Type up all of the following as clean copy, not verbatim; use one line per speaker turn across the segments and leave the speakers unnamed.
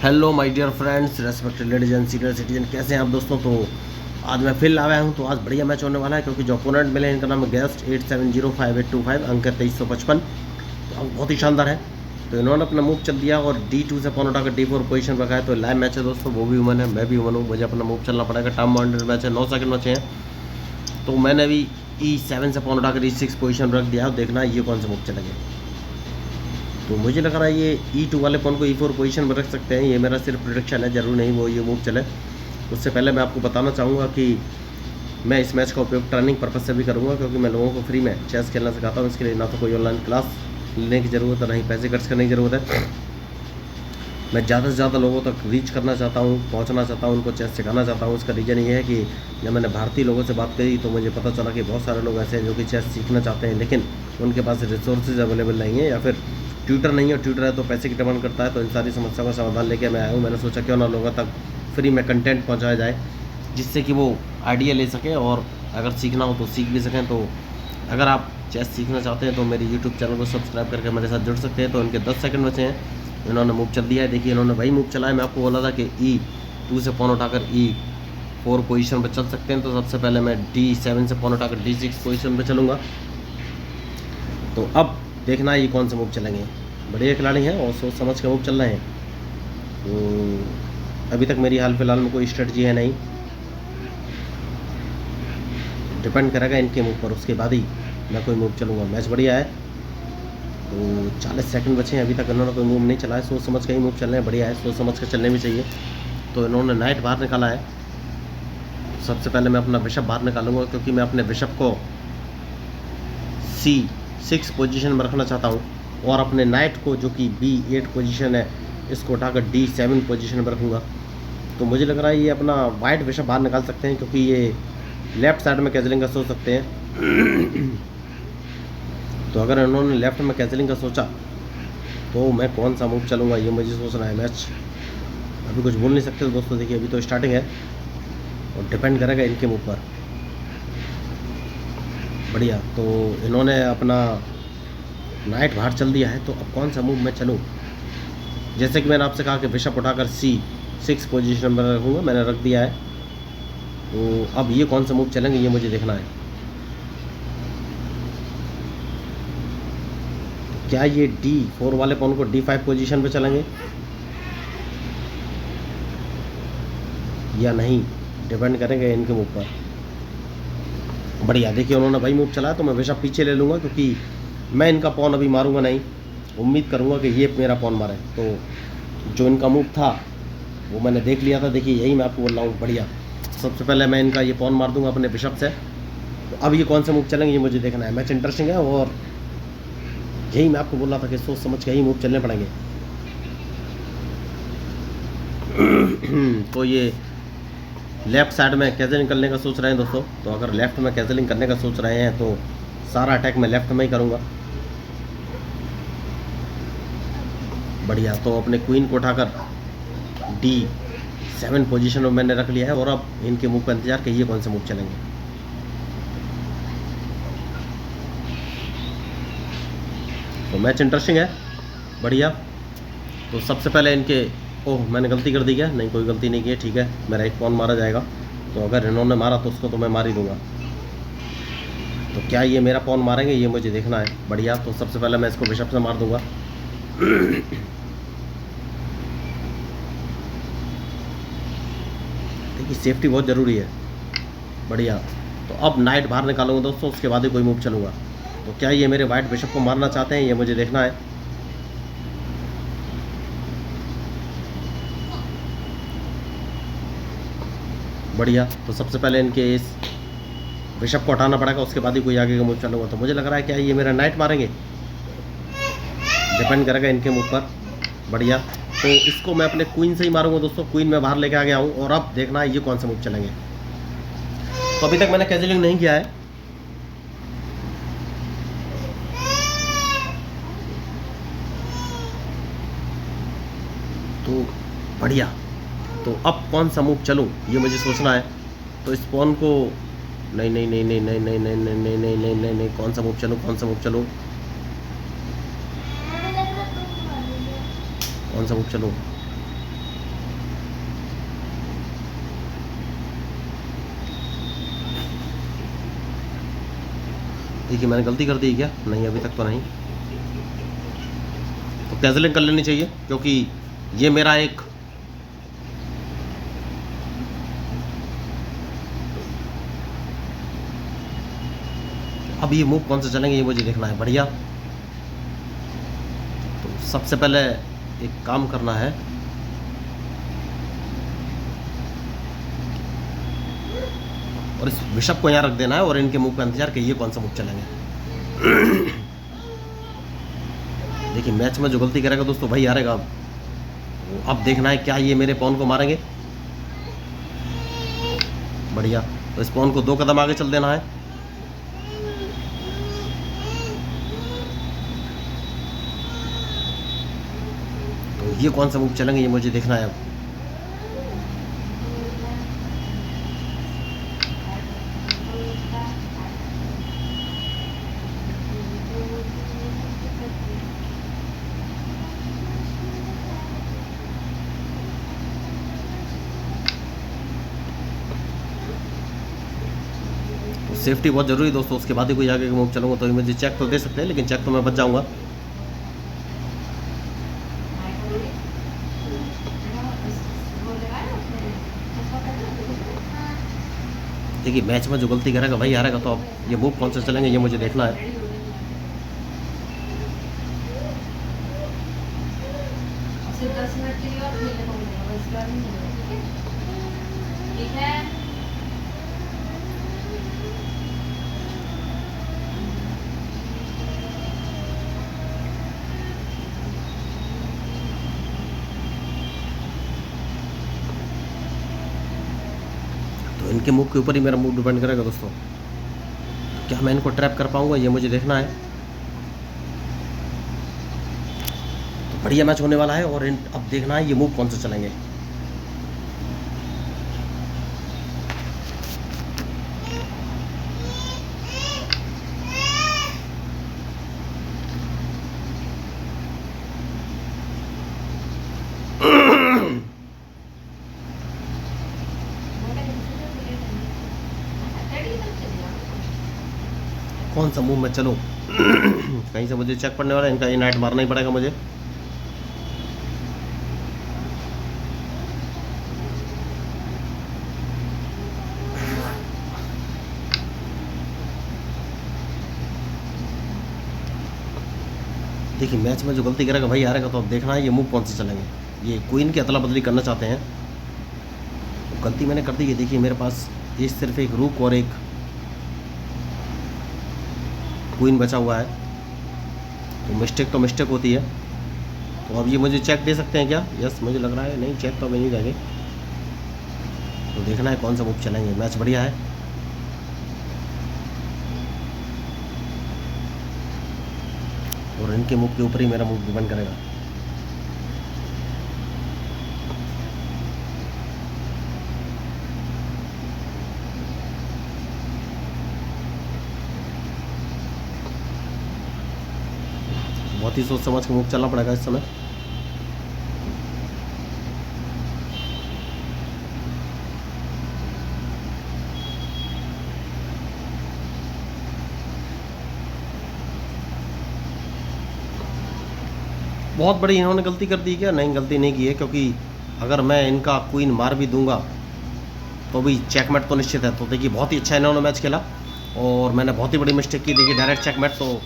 Hello my dear friends, respected ladies and senior citizen, कैसे हैं आप दोस्तों। तो आज मैं फिर आया हूं। तो आज बढ़िया मैच होने वाला है क्योंकि जो अपोनेंट मिले इनका नाम है गेस्ट 8705 अंक है 2355। तो अंक बहुत ही शानदार है। तो इन्होंने अपना मूव चल दिया और D2 से पॉन उठाकर D4 पोजीशन रखा है। तो लाइव मैच है दोस्तों, वो भी वुमन है, मैं भी वुमन हूँ, मुझे अपना मूव चलना पड़ेगा। टाइम बाउंडेड मैच है, 9 सेकंड बचे हैं। तो मैंने अभी E7 से पॉन उठाकर E6 पोजीशन रख दिया है। देखना है ये कौन से मूव चलेंगे। तो मुझे लग रहा है ये E2 वाले पॉन को E4 पोजीशन में रख सकते हैं। ये मेरा सिर्फ प्रेडिक्शन है, जरूर नहीं वो ये मूव चले। उससे पहले मैं आपको बताना चाहूँगा कि मैं इस मैच का उपयोग ट्रेनिंग पर्पज़ से भी करूँगा, क्योंकि मैं लोगों को फ्री में चेस खेलना सिखाता हूँ। इसके लिए ना तो कोई ऑनलाइन क्लास लेने की ज़रूरत है, ना ही पैसे खर्च करने की ज़रूरत है। मैं ज़्यादा से ज़्यादा लोगों तक रीच करना चाहता हूँ, पहुँचना चाहता हूँ, उनको चेस सिखाना चाहता हूँ। इसका रीज़न ये है कि जब मैंने भारतीय लोगों से बात करी तो मुझे पता चला कि बहुत सारे लोग ऐसे हैं जो कि चेस सीखना चाहते हैं, लेकिन उनके पास रिसोर्सेज अवेलेबल नहीं है, या फिर ट्यूटर नहीं है। ट्यूटर है तो पैसे की डिमांड करता है। तो इन सारी समस्या का समाधान लेके मैं आया हूँ। मैंने सोचा क्यों ना लोगों तक फ्री में कंटेंट पहुँचाया जाए, जिससे कि वो आइडिया ले सकें और अगर सीखना हो तो सीख भी सकें। तो अगर आप चेस सीखना चाहते हैं तो मेरे यूट्यूब चैनल को सब्सक्राइब करके मेरे साथ जुड़ सकते हैं। तो इनके 10 सेकंड बचे हैं, इन्होंने मूव चल दिया है। देखिए इन्होंने वही मूव चला है। मैं आपको बोला था कि E2 से पॉन उठाकर E4 पोजीशन पर चल सकते हैं। तो सबसे पहले मैं D7 से पॉन उठाकर D6 पोजीशन पर चलूँगा। तो अब देखना ये कौन से मूव चलेंगे। बढ़िया खिलाड़ी हैं और सोच समझ के मूव चल रहे हैं। तो अभी तक मेरी हाल फिलहाल में कोई स्ट्रेटजी है नहीं, डिपेंड करेगा इनके मूव पर, उसके बाद ही मैं कोई मूव चलूँगा। मैच बढ़िया है। तो 40 सेकंड बचे हैं, अभी तक इन्होंने कोई मूव नहीं चला है। सोच समझ के ही मूव चल रहे हैं, बढ़िया है, सोच समझ के चलने भी चाहिए। तो इन्होंने नाइट बाहर निकाला है। सबसे पहले मैं अपना बिशप बाहर निकालूंगा, क्योंकि मैं अपने बिशप को C6 पोजीशन में रखना चाहता हूँ और अपने नाइट को, जो कि B8 पोजीशन है, इसको उठाकर D7 पोजीशन में रखूँगा। तो मुझे लग रहा है ये अपना वाइट बिशप बाहर निकाल सकते हैं, क्योंकि ये लेफ्ट साइड में कैजलिंग का सोच सकते हैं। तो अगर इन्होंने लेफ्ट में कैजलिंग का सोचा तो मैं कौन सा मूव चलूँगा ये मुझे सोचना है। मैच अभी कुछ बोल नहीं सकते दोस्तों, देखिए अभी तो स्टार्टिंग है और डिपेंड करेगा इनके मूव पर। बढ़िया, तो इन्होंने अपना नाइट बाहर चल दिया है। तो अब कौन सा मूव मैं चलूँ। जैसे कि मैंने आपसे कहा कि बिशप उठाकर C6 पोजीशन पर रखूँगा, मैंने रख दिया है। तो अब ये कौन सा मूव चलेंगे ये मुझे देखना है। क्या ये D4 वाले पॉन को D5 पोजीशन पे चलेंगे या नहीं, डिपेंड करेंगे इनके मूव पर। बढ़िया, देखिए उन्होंने भाई मूव चला है तो मैं बिशप पीछे ले लूँगा, क्योंकि मैं इनका पॉन अभी मारूंगा नहीं। उम्मीद करूँगा कि ये मेरा पॉन मारे। तो जो इनका मूव था वो मैंने देख लिया था। देखिए यही मैं आपको बोल रहा हूँ। बढ़िया, सबसे पहले मैं इनका ये पॉन मार दूंगा अपने बिशप से। तो अब ये कौन से मूव चलेंगे ये मुझे देखना है। मैच इंटरेस्टिंग है और यही मैं आपको बोल रहा था कि सोच समझ के ही मूव चलने पड़ेंगे। तो ये लेफ़्ट साइड में कैजलिंग करने का सोच रहे हैं दोस्तों। तो अगर लेफ़्ट में कैजलिंग करने का सोच रहे हैं तो सारा अटैक मैं लेफ़्ट में ही करूँगा। बढ़िया, तो अपने क्वीन को उठाकर D7 पोजीशन में मैंने रख लिया है और अब इनके मूव का इंतजार कि ये कौन से मूव चलेंगे। तो मैच इंटरेस्टिंग है, बढ़िया। तो सबसे पहले इनके, ओह मैंने गलती कर दी क्या, नहीं कोई गलती नहीं की है, ठीक है, मेरा एक पॉन मारा जाएगा। तो अगर इन्होंने मारा तो उसको तो मैं मार ही दूंगा। तो क्या ये मेरा पॉन मारेंगे ये मुझे देखना है। बढ़िया, तो सबसे पहले मैं इसको बिशप से मार दूंगा। देखिए सेफ्टी बहुत ज़रूरी है। बढ़िया, तो अब नाइट बाहर निकालूंगा दोस्तों, उसके बाद ही कोई मूव चलूँगा। तो क्या ये मेरे वाइट बिशप को मारना चाहते हैं ये मुझे देखना है। बढ़िया, तो सबसे पहले इनके इस बिशप को हटाना पड़ेगा, उसके बाद ही कोई आगे का मूव चलूँगा। तो मुझे लग रहा है क्या ये मेरा नाइट मारेंगे, डिपेंड करेगा इनके मूव पर। बढ़िया, तो इसको मैं अपने क्वीन से ही मारूंगा दोस्तों। क्वीन में बाहर लेके आ गया हूँ और अब देखना है ये कौन से मूव चलेंगे। तो अभी तक मैंने कैजलिंग नहीं किया है। तो बढ़िया, तो अब कौन सा मूव चलूँ ये मुझे सोचना है। तो इस पॉन को नहीं नहीं नहीं नहीं नहीं नहीं नहीं नहीं नहीं नहीं नहीं नहीं नहीं कौन सा मूव चलूँ, कौन सा मूव चलूँ, कौन सा मूव चलूँ। देखिए मैंने गलती कर दी क्या? नहीं, अभी तक तो नहीं। तो कैंसलिंग कर लेनी चाहिए, क्योंकि ये मेरा एक अब ये मूव कौन से चलेंगे ये मुझे देखना है। बढ़िया। तो सबसे पहले एक काम करना है, और इस बिशप को यहाँ रख देना है और इनके मूव का इंतजार कि ये कौन सा मूव चलेंगे। देखिए मैच में जो गलती करेगा दोस्तों भाई हारेगा। अब देखना है क्या ये मेरे पॉन को मारेंगे। बढ़िया। तो इस पॉन को 2 कदम आगे चल देना है। तो ये कौन सा मूव चलेंगे ये मुझे देखना है अब। सेफ्टी बहुत ज़रूरी है दोस्तों, उसके बाद ही कोई आगे का मूव चलूँगा। तो ये मुझे चेक तो दे सकते हैं, लेकिन चेक तो मैं बच जाऊँगा। देखिए मैच में जो गलती करेगा वही हारेगा। तो अब ये मूव कौन से चलेंगे ये मुझे देखना है।
सिर्फ 10 मिनट के लिए और खेलने को मिलेगा, बस इसके बाद नहीं मिलेगा। ठीक है?
तो इनके मूव के ऊपर ही मेरा मूव डिपेंड करेगा दोस्तों। क्या मैं इनको ट्रैप कर पाऊंगा ये मुझे देखना है। तो बढ़िया मैच होने वाला है, और अब देखना है ये मूव कौन से चलेंगे। कौन सा मूव में चलो। कहीं से मुझे चेक पड़ने वाला है, इनका ये नाइट मारना ही पड़ेगा मुझे। देखिए मैच में जो गलती करेगा भाई हारेगा। तो अब देखना है ये मूव कौन से चलेंगे। ये क्वीन की अदला बदली करना चाहते हैं, तो गलती मैंने कर दी है। देखिए मेरे पास ये सिर्फ एक रूक और एक क्वीन बचा हुआ है, तो मिस्टेक होती है। तो अब ये मुझे चेक दे सकते हैं क्या? यस मुझे लग रहा है। नहीं, चेक तो अभी नहीं देंगे। तो देखना है कौन सा मूव चलेंगे। मैच बढ़िया है। और इनके मूव के ऊपर ही मेरा मूव डिपेंड करेगा। बहुत ही सोच समझ के मूव चलना पड़ेगा इस समय। बहुत बड़ी इन्होंने गलती कर दी क्या? नहीं, गलती नहीं की है, क्योंकि अगर मैं इनका क्वीन मार भी दूंगा तो भी चेकमेट तो निश्चित है। तो देखिए बहुत ही अच्छा इन्होंने मैच खेला, और मैंने बहुत ही बड़ी मिस्टेक की। देखिए डायरेक्ट चेकमेट। तो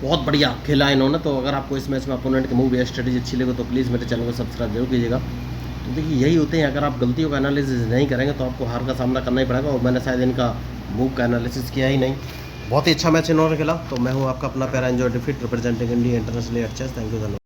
बहुत बढ़िया खेला इन्होंने। तो अगर आपको इस मैच में अपोनेंट की मूव या स्ट्रेटेजी अच्छी लगे तो प्लीज़ मेरे चैनल को सब्सक्राइब जरूर कीजिएगा। तो देखिए यही होते हैं, अगर आप गलतियों का एनालिसिस नहीं करेंगे तो आपको हार का सामना करना ही पड़ेगा। और मैंने शायद इनका मूव का एनालिसिस किया ही नहीं। बहुत ही अच्छा मैच इन्होंने खेला। तो मैं हूँ आपका अपना प्यारा एंजॉय डिफीट representing India international at chess. Thank you, धन्यवाद।